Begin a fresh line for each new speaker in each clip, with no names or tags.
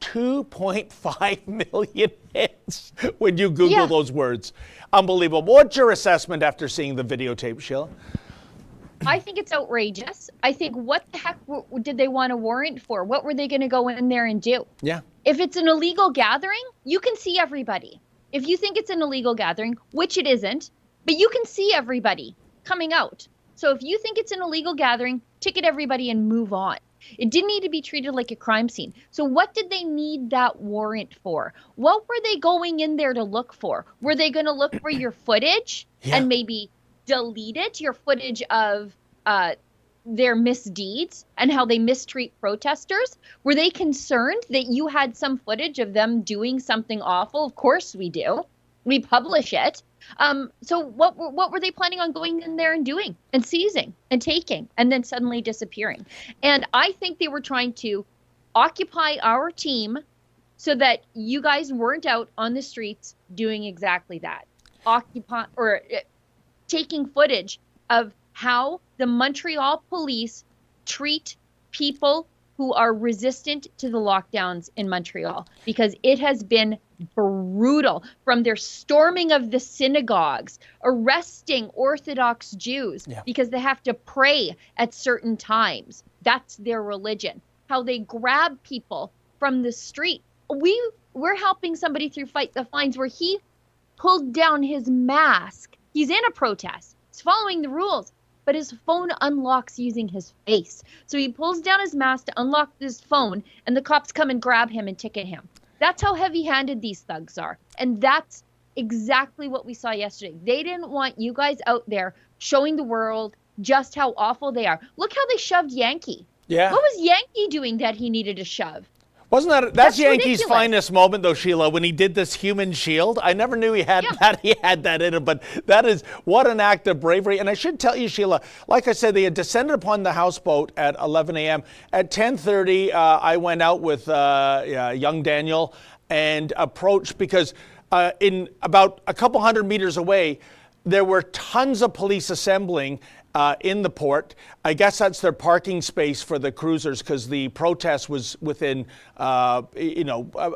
2.5 million hits when you Google those words. Unbelievable. What's your assessment after seeing the videotape, Sheila?
I think it's outrageous. I think, what the heck did they want a warrant for? What were they going to go in there and do?
Yeah.
If it's an illegal gathering, you can see everybody. If you think it's an illegal gathering, which it isn't, but you can see everybody coming out. So if you think it's an illegal gathering, ticket everybody and move on. It didn't need to be treated like a crime scene. So what did they need that warrant for? What were they going in there to look for? Were they going to look for your footage and maybe delete it, your footage of their misdeeds and how they mistreat protesters? Were they concerned that you had some footage of them doing something awful? Of course we do. We publish it. So what were they planning on going in there and doing and seizing and taking and then suddenly disappearing? And I think they were trying to occupy our team so that you guys weren't out on the streets doing exactly that. Taking footage of how the Montreal police treat people who are resistant to the lockdowns in Montreal, because it has been brutal, from their storming of the synagogues, arresting Orthodox Jews because they have to pray at certain times. That's their religion. How they grab people from the street. We're helping somebody through Fight the Fines where he pulled down his mask. He's in a protest. He's following the rules, but his phone unlocks using his face. So he pulls down his mask to unlock his phone, and the cops come and grab him and ticket him. That's how heavy-handed these thugs are. And that's exactly what we saw yesterday. They didn't want you guys out there showing the world just how awful they are. Look how they shoved Yankee. Yeah. What was Yankee doing that he needed to shove?
Wasn't that's Yankee's ridiculous. Finest moment, though, Sheila, when he did this human shield? I never knew he had that. He had that in him, but that is what an act of bravery. And I should tell you, Sheila, like I said, they had descended upon the houseboat at 11 a.m. At 10:30, I went out with young Daniel and approached, because in about a couple hundred meters away, there were tons of police assembling in the port. I guess that's their parking space for the cruisers, because the protest was within,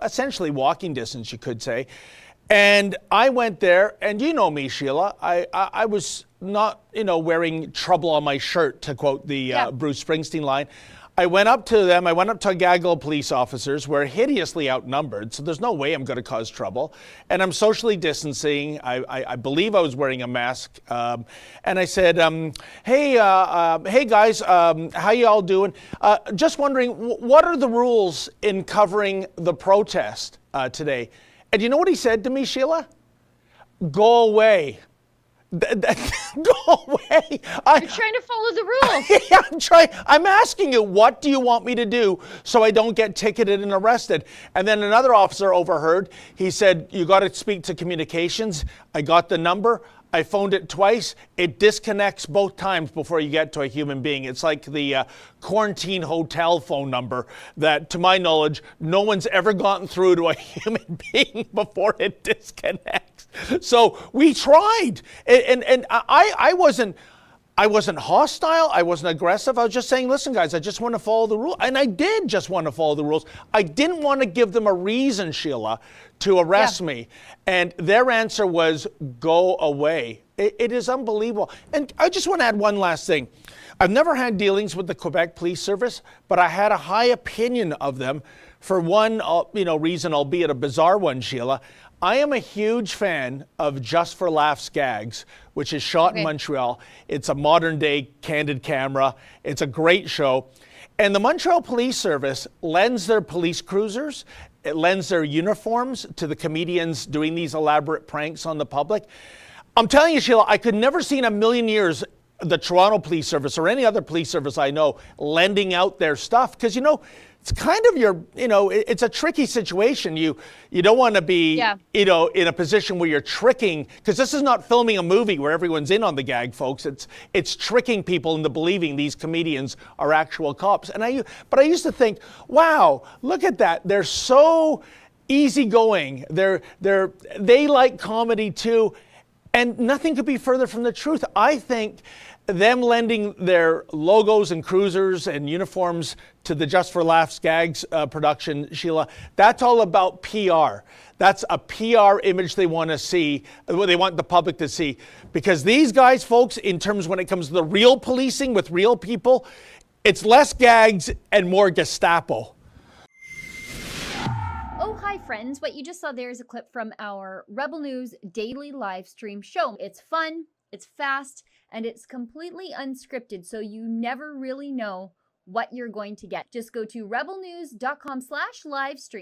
essentially walking distance, you could say. And I went there, and you know me, Sheila, I was not, wearing trouble on my shirt, to quote the Bruce Springsteen line. I went up to them. I went up to a gaggle of police officers. We're hideously outnumbered, so there's no way I'm going to cause trouble. And I'm socially distancing. I believe I was wearing a mask. And I said, hey guys, how you all doing? Just wondering, what are the rules in covering the protest today? And you know what he said to me, Sheila? Go away. Go away.
You're trying to follow the rules.
I'm asking you, what do you want me to do so I don't get ticketed and arrested? And then another officer overheard. He said, you got to speak to communications. I got the number. I phoned it twice. It disconnects both times before you get to a human being. It's like the quarantine hotel phone number that, to my knowledge, no one's ever gotten through to a human being before it disconnects. So we tried. And I wasn't hostile. I wasn't aggressive. I was just saying, listen, guys, I just want to follow the rules. And I did just want to follow the rules. I didn't want to give them a reason, Sheila, to arrest me. And their answer was, go away. It is unbelievable. And I just want to add one last thing. I've never had dealings with the Quebec Police Service, but I had a high opinion of them for one reason, albeit a bizarre one, Sheila. I am a huge fan of Just for Laughs gags, which is shot in Montreal. It's a modern day candid camera. It's a great show. And the Montreal Police Service lends their police cruisers, it lends their uniforms to the comedians doing these elaborate pranks on the public. I'm telling you, Sheila, I could never see in a million years the Toronto Police Service or any other police service I know lending out their stuff, because it's kind of it's a tricky situation. You don't want to be, in a position where you're tricking, because this is not filming a movie where everyone's in on the gag, folks. It's tricking people into believing these comedians are actual cops. But I used to think, wow, look at that. They're so easygoing. They like comedy too. And nothing could be further from the truth. I think them lending their logos and cruisers and uniforms to the Just for Laughs gags production, Sheila, that's all about PR. That's a PR image they want to see, they want the public to see. Because these guys, folks, in terms when it comes to the real policing with real people, it's less gags and more Gestapo.
Oh, hi friends. What you just saw there is a clip from our Rebel News daily live stream show. It's fun, it's fast, and it's completely unscripted, so you never really know what you're going to get. Just go to rebelnews.com/livestream.